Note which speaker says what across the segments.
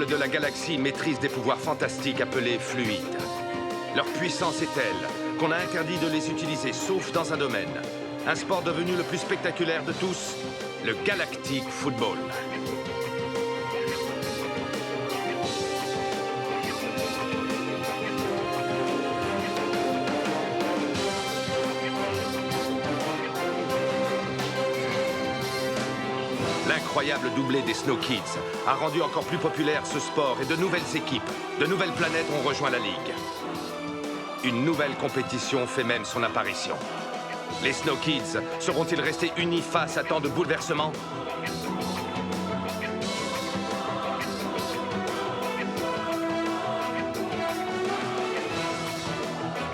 Speaker 1: peuples de la galaxie maîtrisent des pouvoirs fantastiques appelés fluides. Leur puissance est telle qu'on a interdit de les utiliser, sauf dans un domaine. Un sport devenu le plus spectaculaire de tous, le Galactic Football. L'incroyable doublé des Snow Kids a rendu encore plus populaire ce sport et de nouvelles équipes, de nouvelles planètes ont rejoint la Ligue. Une nouvelle compétition fait même son apparition. Les Snow Kids seront-ils restés unis face à tant de bouleversements?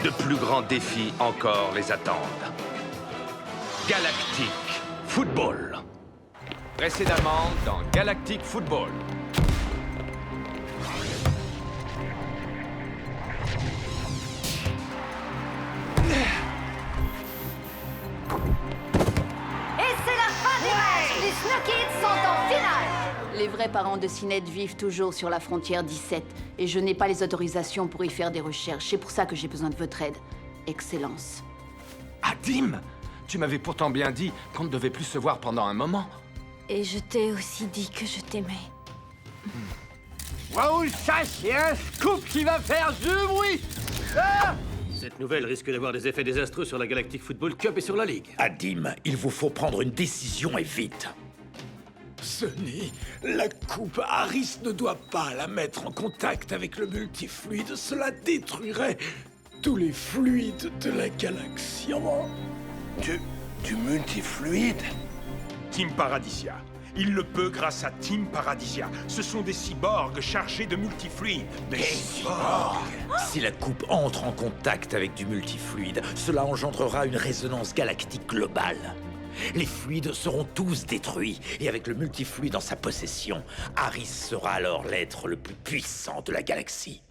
Speaker 1: De plus grands défis encore les attendent. Galactic Football. Précédemment dans Galactic Football.
Speaker 2: Et c'est la fin du match! Les Snow Kids sont en finale!
Speaker 3: Les vrais parents de Cinet vivent toujours sur la frontière 17 et je n'ai pas les autorisations pour y faire des recherches. C'est pour ça que j'ai besoin de votre aide. Excellence.
Speaker 1: Adim, tu m'avais pourtant bien dit qu'on ne devait plus se voir pendant un moment.
Speaker 2: Et je t'ai aussi dit que je t'aimais.
Speaker 4: Waouh, ça c'est un scoop qui va faire du bruit! Ah!
Speaker 5: Cette nouvelle risque d'avoir des effets désastreux sur la Galactic Football Cup et sur la Ligue.
Speaker 6: Adim, il vous faut prendre une décision et vite.
Speaker 7: Sonny, la coupe Harris ne doit pas la mettre en contact avec le multifluide. Cela détruirait tous les fluides de la galaxie.
Speaker 6: Du multifluide?
Speaker 8: Team Paradisia. Il le peut grâce à Team Paradisia. Ce sont des cyborgs chargés de multifluides. Des cyborgs.
Speaker 6: Si la coupe entre en contact avec du multifluide, cela engendrera une résonance galactique globale. Les fluides seront tous détruits, et avec le multifluide en sa possession, Harris sera alors l'être le plus puissant de la galaxie.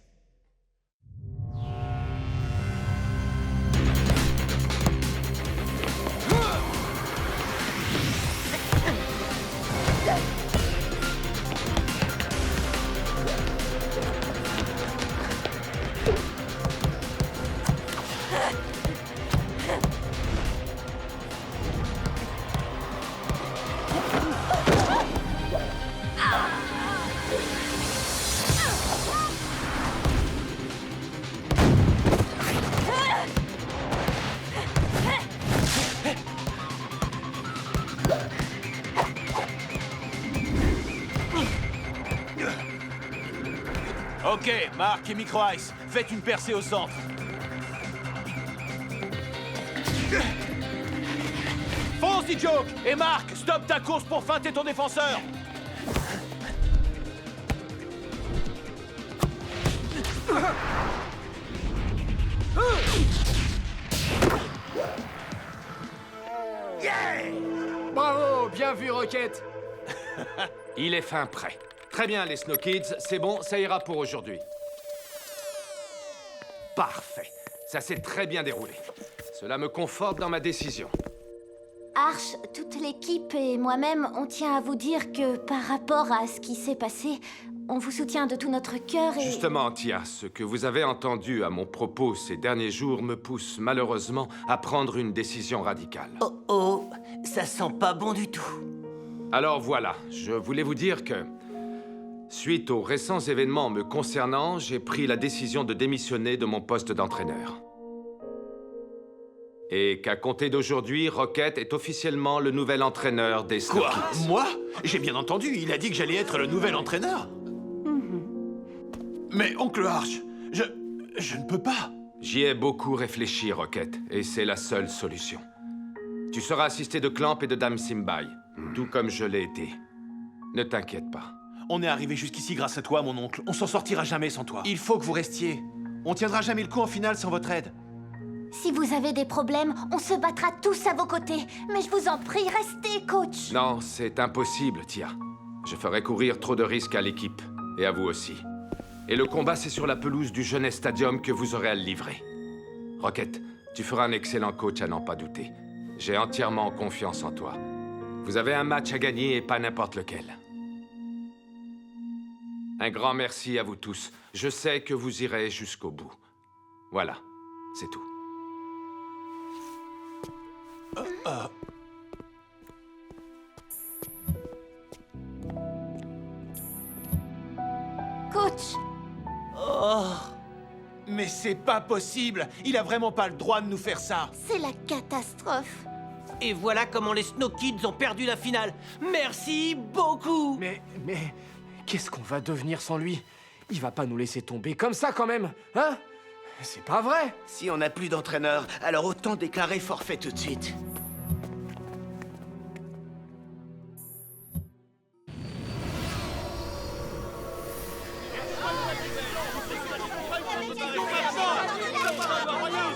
Speaker 5: Ok, Mark et Micro-Ice, faites une percée au centre. Fonce, Joke! Et Mark, stoppe ta course pour feinter ton défenseur!
Speaker 4: Bravo, bien vu, Rocket!
Speaker 1: Il est fin prêt. Très bien, les Snow Kids, c'est bon, ça ira pour aujourd'hui. Parfait. Ça s'est très bien déroulé. Cela me conforte dans ma décision.
Speaker 2: Arch, toute l'équipe et moi-même, on tient à vous dire que par rapport à ce qui s'est passé, on vous soutient de tout notre cœur et...
Speaker 1: Justement, Tia, ce que vous avez entendu à mon propos ces derniers jours me pousse malheureusement à prendre une décision radicale.
Speaker 9: Oh oh, ça sent pas bon du tout.
Speaker 1: Alors voilà, je voulais vous dire que, suite aux récents événements me concernant, j'ai pris la décision de démissionner de mon poste d'entraîneur. Et qu'à compter d'aujourd'hui, Rocket est officiellement le nouvel entraîneur des Snow
Speaker 5: Quoi?
Speaker 1: Kids.
Speaker 5: Moi? J'ai bien entendu, il a dit que j'allais être le nouvel entraîneur. Mais, oncle Arch, je ne peux pas.
Speaker 1: J'y ai beaucoup réfléchi, Rocket, et c'est la seule solution. Tu seras assisté de Clamp et de Dame Simbai, tout comme je l'ai été. Ne t'inquiète pas.
Speaker 5: On est arrivé jusqu'ici grâce à toi, mon oncle. On s'en sortira jamais sans toi. Il faut que vous restiez. On tiendra jamais le coup en finale sans votre aide.
Speaker 2: Si vous avez des problèmes, on se battra tous à vos côtés. Mais je vous en prie, restez, coach.
Speaker 1: Non, c'est impossible, Tia. Je ferais courir trop de risques à l'équipe, et à vous aussi. Et le combat, c'est sur la pelouse du Jeunesse Stadium que vous aurez à le livrer. Rocket, tu feras un excellent coach à n'en pas douter. J'ai entièrement confiance en toi. Vous avez un match à gagner et pas n'importe lequel. Un grand merci à vous tous. Je sais que vous irez jusqu'au bout. Voilà, c'est tout.
Speaker 2: Coach,
Speaker 5: Mais c'est pas possible! Il a vraiment pas le droit de nous faire ça!
Speaker 2: c'est la catastrophe.
Speaker 9: Et voilà comment les Snow Kids ont perdu la finale. Merci beaucoup.
Speaker 4: Mais qu'est-ce qu'on va devenir sans lui? Il va pas nous laisser tomber comme ça quand même, hein? C'est pas vrai!
Speaker 10: Si on n'a plus d'entraîneur, alors autant déclarer forfait tout de suite.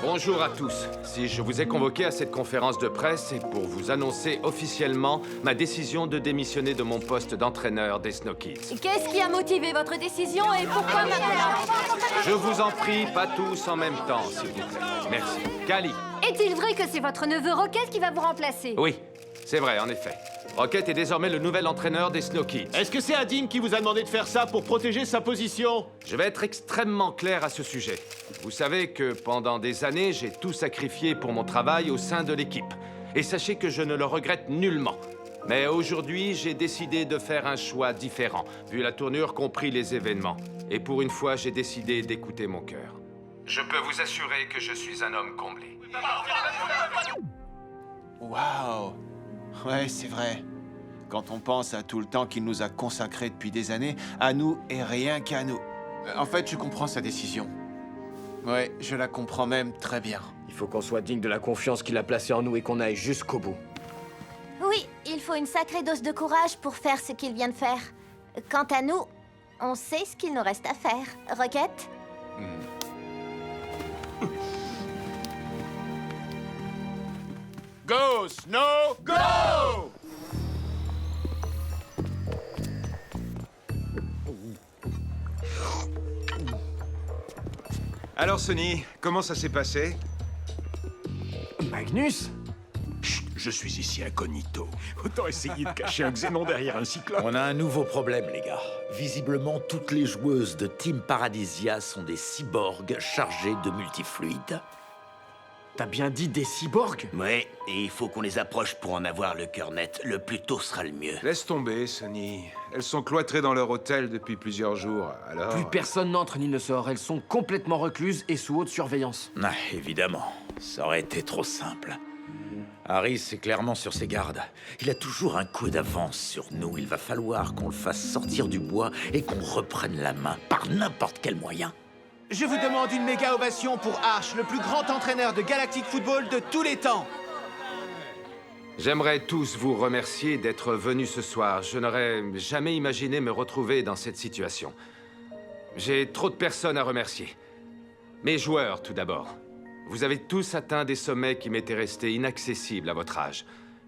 Speaker 1: Bonjour à tous. Si je vous ai convoqué à cette conférence de presse, c'est pour vous annoncer officiellement ma décision de démissionner de mon poste d'entraîneur des Snow Kids.
Speaker 2: Qu'est-ce qui a motivé votre décision et pourquoi maintenant?
Speaker 1: Je vous en prie, pas tous en même temps, s'il vous plaît. Merci. Kali.
Speaker 2: Est-il vrai que c'est votre neveu Rocket qui va vous remplacer?
Speaker 1: Oui, c'est vrai, en effet. Rocket est désormais le nouvel entraîneur des Snow Kids.
Speaker 5: Est-ce que c'est Adim qui vous a demandé de faire ça pour protéger sa position?
Speaker 1: Je vais être extrêmement clair à ce sujet. Vous savez que pendant des années, j'ai tout sacrifié pour mon travail au sein de l'équipe. Et sachez que je ne le regrette nullement. Mais aujourd'hui, j'ai décidé de faire un choix différent, vu la tournure qu'ont pris les événements. Et pour une fois, j'ai décidé d'écouter mon cœur. Je peux vous assurer que je suis un homme comblé.
Speaker 11: Waouh! Ouais, c'est vrai. Quand on pense à tout le temps qu'il nous a consacré depuis des années, à nous et rien qu'à nous. En fait, je comprends sa décision. Ouais, je la comprends même très bien.
Speaker 4: Il faut qu'on soit digne de la confiance qu'il a placée en nous et qu'on aille jusqu'au bout.
Speaker 2: Oui, il faut une sacrée dose de courage pour faire ce qu'il vient de faire. Quant à nous, on sait ce qu'il nous reste à faire. Rocket?
Speaker 11: Go, Snow! Go!
Speaker 8: Alors, Sonny, comment ça s'est passé?
Speaker 4: Magnus?
Speaker 8: Chut, je suis ici incognito. Autant essayer de cacher un xénon derrière un cyclope.
Speaker 6: On a un nouveau problème, les gars. Visiblement, toutes les joueuses de Team Paradisia sont des cyborgs chargés de multifluides.
Speaker 4: T'as bien dit des cyborgs?
Speaker 10: Ouais, et il faut qu'on les approche pour en avoir le cœur net. Le plus tôt sera le mieux.
Speaker 8: Laisse tomber, Sonny. Elles sont cloîtrées dans leur hôtel depuis plusieurs jours, alors...
Speaker 4: Plus personne n'entre ni ne sort, elles sont complètement recluses et sous haute surveillance.
Speaker 6: Ah, évidemment, ça aurait été trop simple. Harris est clairement sur ses gardes. Il a toujours un coup d'avance sur nous. Il va falloir qu'on le fasse sortir du bois et qu'on reprenne la main par n'importe quel moyen.
Speaker 5: Je vous demande une méga ovation pour Arch, le plus grand entraîneur de Galactic Football de tous les temps.
Speaker 1: J'aimerais tous vous remercier d'être venus ce soir. Je n'aurais jamais imaginé me retrouver dans cette situation. J'ai trop de personnes à remercier. Mes joueurs, tout d'abord. Vous avez tous atteint des sommets qui m'étaient restés inaccessibles à votre âge.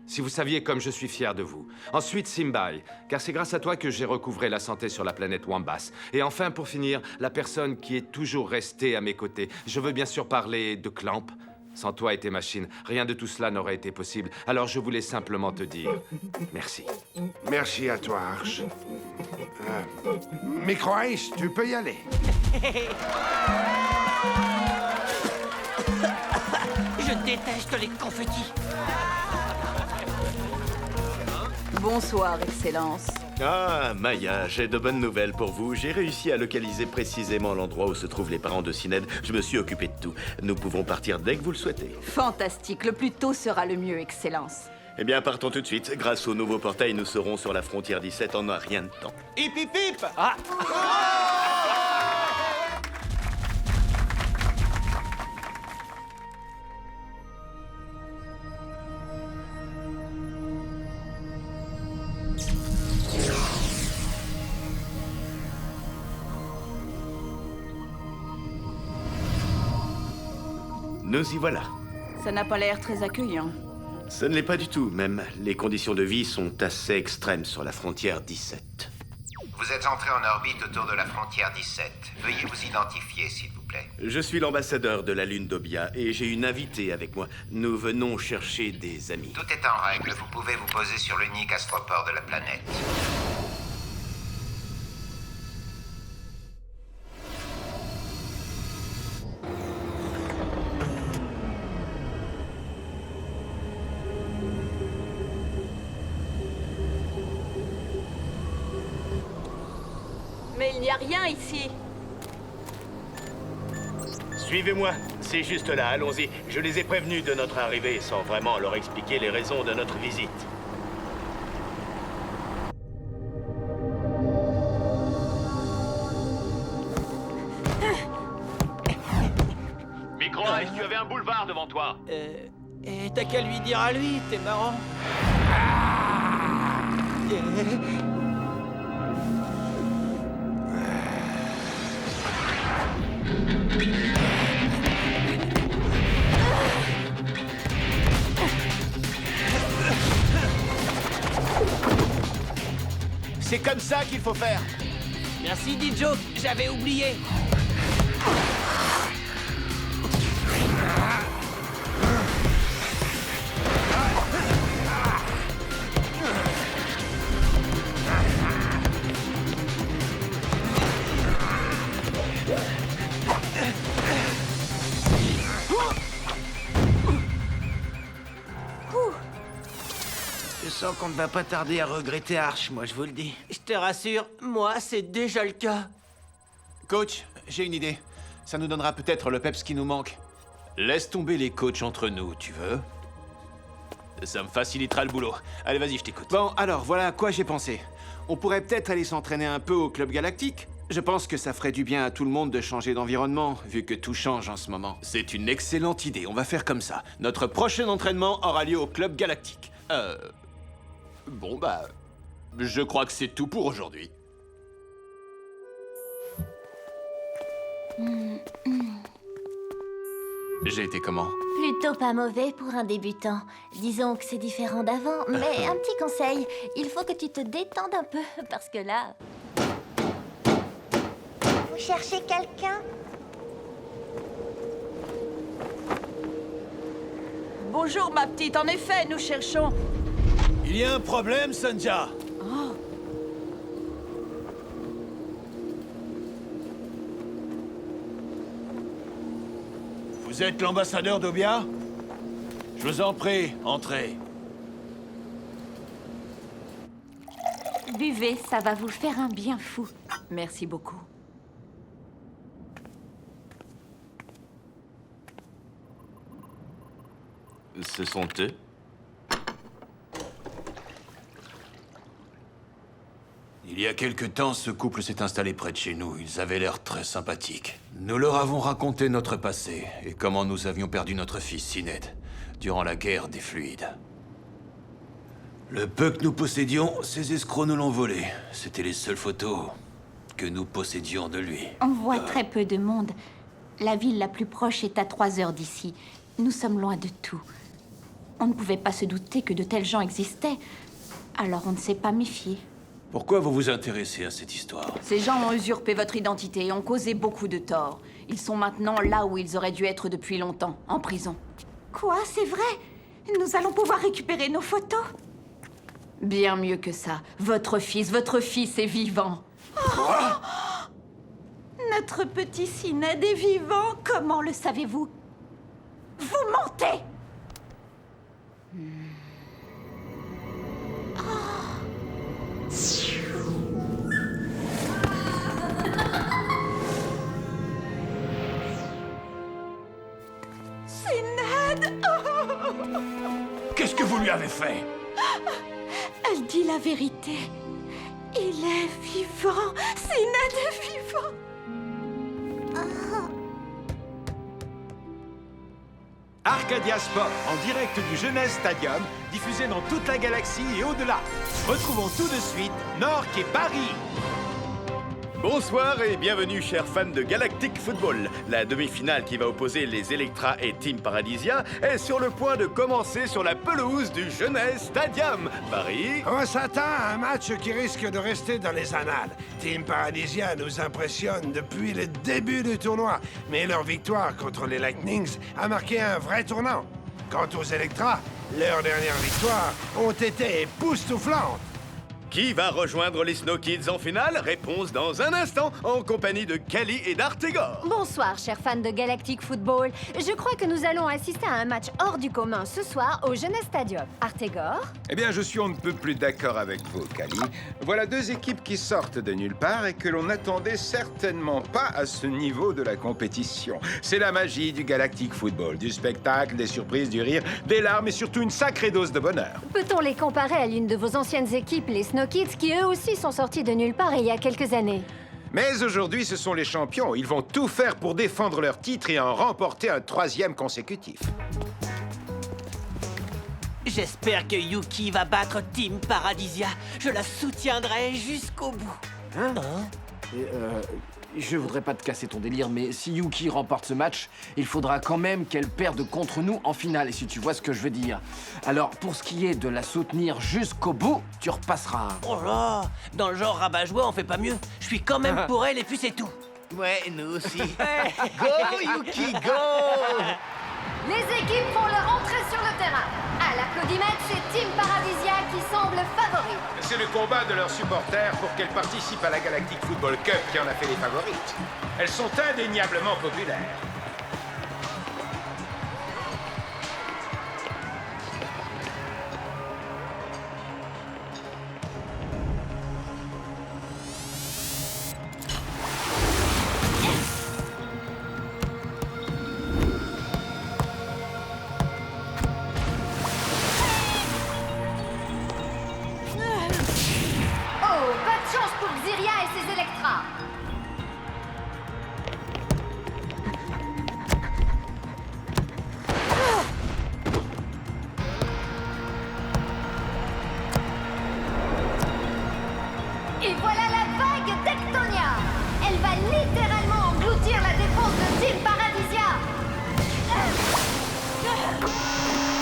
Speaker 1: Si vous saviez comme je suis fier de vous. Ensuite, Simbai, car c'est grâce à toi que j'ai recouvré la santé sur la planète Wambas. Et enfin, pour finir, la personne qui est toujours restée à mes côtés. Je veux bien sûr parler de Clamp. Sans toi et tes machines, rien de tout cela n'aurait été possible. Alors je voulais simplement te dire merci.
Speaker 12: Merci à toi, Arch. Micro-Ice, tu peux y aller.
Speaker 9: Je déteste les confettis.
Speaker 3: Bonsoir, Excellence.
Speaker 10: Ah, Maya, j'ai de bonnes nouvelles pour vous. J'ai réussi à localiser précisément l'endroit où se trouvent les parents de Syned. Je me suis occupé de tout. Nous pouvons partir dès que vous le souhaitez.
Speaker 3: Fantastique, le plus tôt sera le mieux, Excellence.
Speaker 10: Eh bien, partons tout de suite. Grâce au nouveau portail, nous serons sur la frontière 17 en un rien de temps.
Speaker 5: Hip hip hip! Ah!
Speaker 10: Nous y voilà.
Speaker 3: Ça n'a pas l'air très accueillant.
Speaker 10: Ce ne l'est pas du tout, même. Les conditions de vie sont assez extrêmes sur la frontière 17.
Speaker 13: Vous êtes entré en orbite autour de la frontière 17. Veuillez vous identifier, s'il vous plaît.
Speaker 10: Je suis l'ambassadeur de la Lune d'Obia et j'ai une invitée avec moi. Nous venons chercher des amis.
Speaker 13: Tout est en règle. Vous pouvez vous poser sur l'unique astroport de la planète.
Speaker 14: Mais il n'y a rien ici.
Speaker 10: Suivez-moi, c'est juste là, allons-y. Je les ai prévenus de notre arrivée sans vraiment leur expliquer les raisons de notre visite. Micro, est-ce que tu avais un boulevard devant toi?
Speaker 9: Et t'as qu'à lui dire à lui, t'es marrant.
Speaker 11: C'est comme ça qu'il faut faire.
Speaker 9: Merci, Dijo, j'avais oublié. Je sens qu'on ne va pas tarder à regretter Arch, moi je vous le dis. Je te rassure, moi c'est déjà le cas.
Speaker 11: Coach, j'ai une idée. Ça nous donnera peut-être le peps qui nous manque. Laisse tomber les coachs entre nous, tu veux? Ça me facilitera le boulot. Allez, vas-y, je t'écoute. Bon, alors, voilà à quoi j'ai pensé. On pourrait peut-être aller s'entraîner un peu au Club Galactique. Je pense que ça ferait du bien à tout le monde de changer d'environnement, vu que tout change en ce moment. C'est une excellente idée, on va faire comme ça. Notre prochain entraînement aura lieu au Club Galactique. Bon, bah... je crois que c'est tout pour aujourd'hui. J'ai été comment?
Speaker 2: Plutôt pas mauvais pour un débutant. Disons que c'est différent d'avant, mais un petit conseil, il faut que tu te détendes un peu, parce que là...
Speaker 15: Vous cherchez quelqu'un?
Speaker 3: Bonjour, ma petite. En effet, nous cherchons...
Speaker 5: Il y a un problème, Sonja.
Speaker 3: Oh.
Speaker 5: Vous êtes l'ambassadeur d'Obia? Je vous en prie, entrez.
Speaker 3: Buvez, ça va vous faire un bien fou. Merci beaucoup.
Speaker 10: Ce sont eux?
Speaker 11: Il y a quelque temps, ce couple s'est installé près de chez nous. Ils avaient l'air très sympathiques. Nous leur avons raconté notre passé et comment nous avions perdu notre fils, Sined, durant la guerre des fluides. Le peu que nous possédions, ces escrocs nous l'ont volé. C'était les seules photos que nous possédions de lui.
Speaker 3: On voit très peu de monde. La ville la plus proche est à 3 heures d'ici. Nous sommes loin de tout. On ne pouvait pas se douter que de tels gens existaient. Alors on ne s'est pas méfié.
Speaker 11: Pourquoi vous vous intéressez à cette histoire?
Speaker 3: Ces gens ont usurpé votre identité et ont causé beaucoup de tort. Ils sont maintenant là où ils auraient dû être depuis longtemps, en prison. Quoi? C'est vrai? Nous allons pouvoir récupérer nos photos? Bien mieux que ça. Votre fils est vivant. Oh! Notre petit Sined est vivant. Comment le savez-vous? Vous mentez! Sined!
Speaker 5: Qu'est-ce que vous lui avez fait?
Speaker 3: Elle dit la vérité. Il est vivant. Sined est vivant.
Speaker 8: Arcadia Sport, en direct du Jeunesse Stadium, diffusé dans toute la galaxie et au-delà. Retrouvons tout de suite Nork et Paris.
Speaker 10: Bonsoir et bienvenue, chers fans de Galactic Football. La demi-finale qui va opposer les Electra et Team Paradisia est sur le point de commencer sur la pelouse du Jeunesse Stadium. Paris...
Speaker 12: On s'attend à un match qui risque de rester dans les annales. Team Paradisia nous impressionne depuis le début du tournoi, mais leur victoire contre les Lightnings a marqué un vrai tournant. Quant aux Electra, leurs dernières victoires ont été époustouflantes.
Speaker 10: Qui va rejoindre les Snow Kids en finale? Réponse dans un instant, en compagnie de Kali et d'Artegor.
Speaker 14: Bonsoir, chers fans de Galactic Football. Je crois que nous allons assister à un match hors du commun ce soir au Jeunesse Stadium. Artegor?
Speaker 8: Eh bien, je suis on ne peut plus d'accord avec vous, Kali. Voilà deux équipes qui sortent de nulle part et que l'on n'attendait certainement pas à ce niveau de la compétition. C'est la magie du Galactic Football, du spectacle, des surprises, du rire, des larmes et surtout une sacrée dose de bonheur.
Speaker 14: Peut-on les comparer à l'une de vos anciennes équipes, les Snow Kids, qui eux aussi sont sortis de nulle part il y a quelques années?
Speaker 8: Mais aujourd'hui, ce sont les champions. Ils vont tout faire pour défendre leur titre et en remporter un 3e consécutif.
Speaker 9: J'espère que Yuki va battre Team Paradisia. Je la soutiendrai jusqu'au bout.
Speaker 4: Hein? Je voudrais pas te casser ton délire, mais si Yuki remporte ce match, il faudra quand même qu'elle perde contre nous en finale, si tu vois ce que je veux dire. Alors, pour ce qui est de la soutenir jusqu'au bout, tu repasseras.
Speaker 9: Oh là, dans le genre rabat-joie, on fait pas mieux. Je suis quand même pour elle et puis c'est tout. Ouais, nous aussi.
Speaker 16: Go, Yuki, go!
Speaker 14: Les équipes font leur entrée sur le terrain. À l'applaudimètre, c'est Team Paradisia qui semble favori.
Speaker 8: C'est le combat de leurs supporters pour qu'elles participent à la Galactic Football Cup qui en a fait les favorites. Elles sont indéniablement populaires.
Speaker 14: Oh, pas de chance pour Xiria et ses Electras. Et voilà la vague d'Ectonia. Elle va littéralement engloutir la défense de Team Paradisia.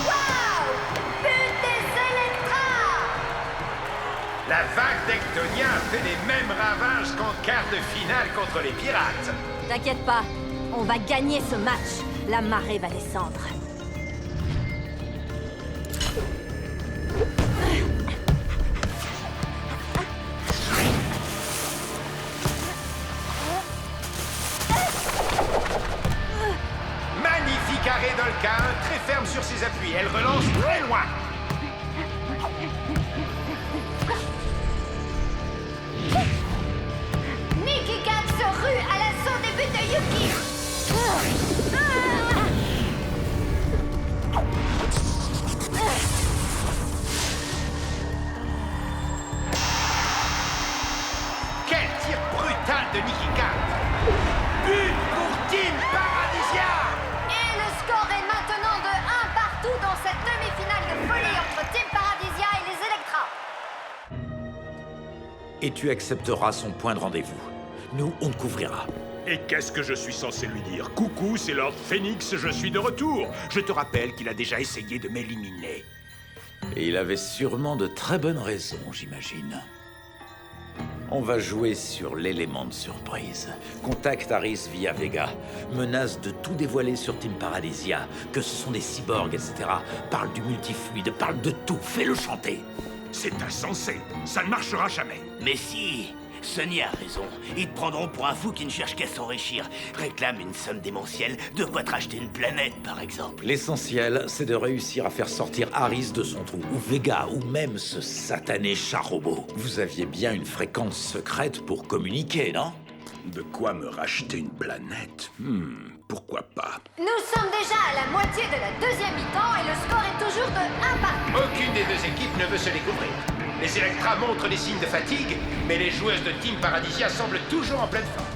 Speaker 14: Waouh! But des Electras!
Speaker 8: La vague d'Ectonia fait les mêmes ravages qu'en quart de finale contre les pirates.
Speaker 14: T'inquiète pas, on va gagner ce match. La marée va descendre.
Speaker 8: Magnifique arrêt d'Olka, très ferme sur ses appuis. Elle relance très loin.
Speaker 14: Nikki Cat se rue à l'assaut des buts de Yuki.
Speaker 8: Quel tir brutal de Nikki Cat. But pour Team Paradisia.
Speaker 14: Et le score est maintenant de 1 partout dans cette demi-finale de folie entre Team Paradisia et les Electras.
Speaker 6: Et tu accepteras son point de rendez-vous. Nous, on te couvrira.
Speaker 17: Et qu'est-ce que je suis censé lui dire? Coucou, c'est Lord Phoenix, je suis de retour. Je te rappelle qu'il a déjà essayé de m'éliminer.
Speaker 6: Et il avait sûrement de très bonnes raisons, j'imagine. On va jouer sur l'élément de surprise. Contacte Aris via Vega. Menace de tout dévoiler sur Team Paradisia. Que ce sont des cyborgs, etc. Parle du multifluide, parle de tout. Fais-le chanter.
Speaker 17: C'est insensé. Ça ne marchera jamais.
Speaker 9: Mais si, Sonny a raison. Ils te prendront pour un fou qui ne cherche qu'à s'enrichir. Réclame une somme démentielle, de quoi te racheter une planète, par exemple.
Speaker 6: L'essentiel, c'est de réussir à faire sortir Aris de son trou, ou Vega, ou même ce satané chat robot. Vous aviez bien une fréquence secrète pour communiquer, non?
Speaker 17: De quoi me racheter une planète? Pourquoi pas?
Speaker 14: Nous sommes déjà à la moitié de la deuxième mi-temps et le score est toujours de 1 partout.
Speaker 8: Aucune des deux équipes ne veut se découvrir. Les Electras montrent des signes de fatigue, mais les joueuses de Team Paradisia semblent toujours en pleine forme.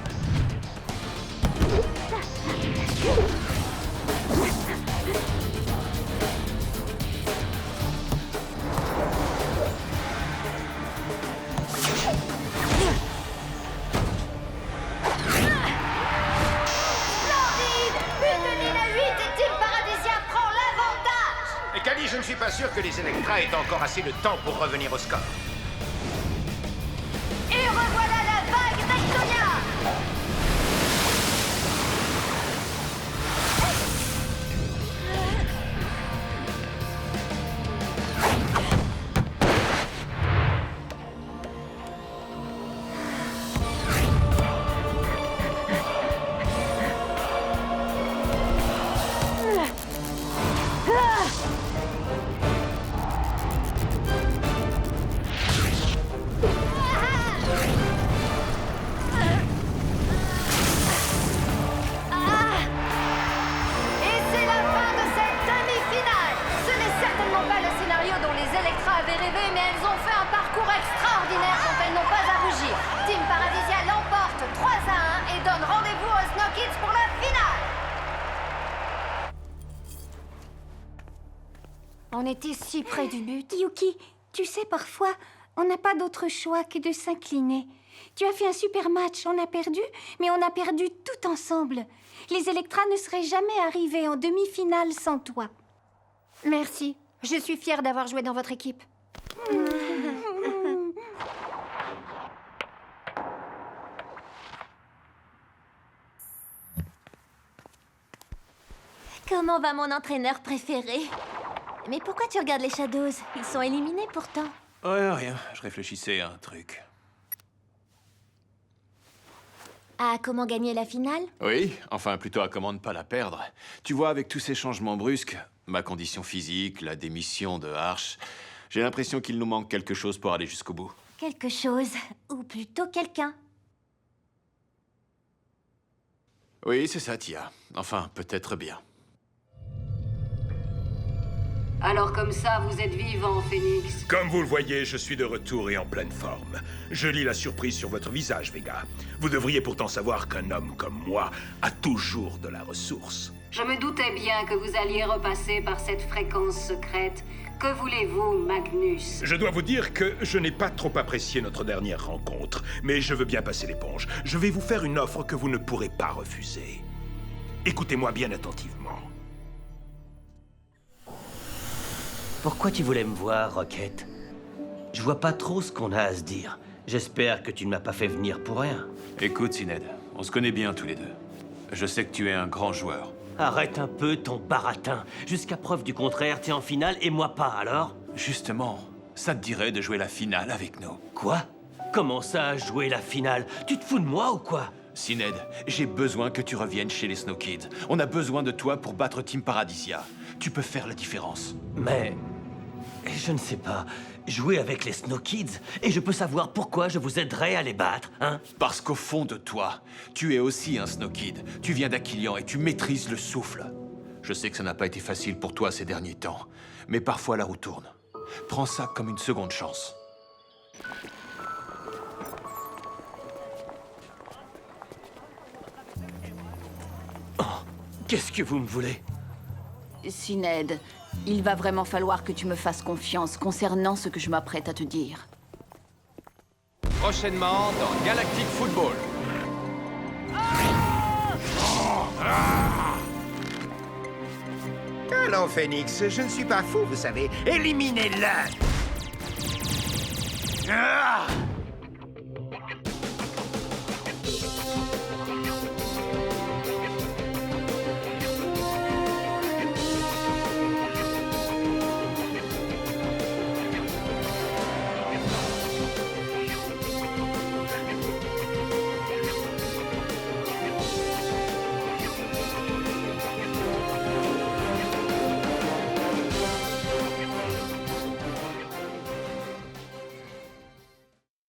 Speaker 14: Splendide! But de Nina 8 et Team Paradisia prend l'avantage!
Speaker 8: Et Kali, je ne suis pas sûr que les Electras aient encore assez de temps pour revenir au score.
Speaker 14: Et revoilà la vague d'Ectonia! On était si près du but.
Speaker 18: Yuki, tu sais, parfois, on n'a pas d'autre choix que de s'incliner. Tu as fait un super match, on a perdu, mais on a perdu tout ensemble. Les Electra ne seraient jamais arrivés en demi-finale sans toi.
Speaker 14: Merci. Je suis fière d'avoir joué dans votre équipe.
Speaker 2: Comment va mon entraîneur préféré? Mais pourquoi tu regardes les Shadows? Ils sont éliminés pourtant.
Speaker 11: Ouais, rien. Je réfléchissais à un truc.
Speaker 2: Ah, comment gagner la finale?
Speaker 11: Oui, enfin plutôt à comment ne pas la perdre. Tu vois, avec tous ces changements brusques, ma condition physique, la démission de Arch, j'ai l'impression qu'il nous manque quelque chose pour aller jusqu'au bout.
Speaker 2: Quelque chose, ou plutôt quelqu'un.
Speaker 11: Oui, c'est ça, Tia. Enfin, peut-être bien.
Speaker 19: Alors comme ça, vous êtes vivant, Phoenix.
Speaker 17: Comme vous le voyez, je suis de retour et en pleine forme. Je lis la surprise sur votre visage, Vega. Vous devriez pourtant savoir qu'un homme comme moi a toujours de la ressource.
Speaker 19: Je me doutais bien que vous alliez repasser par cette fréquence secrète. Que voulez-vous, Magnus?
Speaker 17: Je dois vous dire que je n'ai pas trop apprécié notre dernière rencontre, mais je veux bien passer l'éponge. Je vais vous faire une offre que vous ne pourrez pas refuser. Écoutez-moi bien attentivement.
Speaker 9: Pourquoi tu voulais me voir, Rocket? Je vois pas trop ce qu'on a à se dire. J'espère que tu ne m'as pas fait venir pour rien.
Speaker 11: Écoute, Sined, on se connaît bien tous les deux. Je sais que tu es un grand joueur.
Speaker 9: Arrête un peu ton baratin. Jusqu'à preuve du contraire, t'es en finale et moi pas, alors?
Speaker 11: Justement, ça te dirait de jouer la finale avec nous.
Speaker 9: Quoi? Comment ça, jouer la finale? Tu te fous de moi ou quoi?
Speaker 11: Sined, j'ai besoin que tu reviennes chez les Snow Kids. On a besoin de toi pour battre Team Paradisia. Tu peux faire la différence.
Speaker 9: Mais... je ne sais pas. Jouer avec les Snow Kids, et je peux savoir pourquoi je vous aiderais à les battre, hein?
Speaker 11: Parce qu'au fond de toi, tu es aussi un Snow Kid. Tu viens d'Aquilian et tu maîtrises le souffle. Je sais que ça n'a pas été facile pour toi ces derniers temps, mais parfois la roue tourne. Prends ça comme une seconde chance.
Speaker 9: Oh, qu'est-ce que vous me voulez?
Speaker 3: Sined, il va vraiment falloir que tu me fasses confiance concernant ce que je m'apprête à te dire.
Speaker 1: Prochainement dans Galactic Football.
Speaker 13: Allons, Phoenix, je ne suis pas fou, vous savez. Éliminez-le!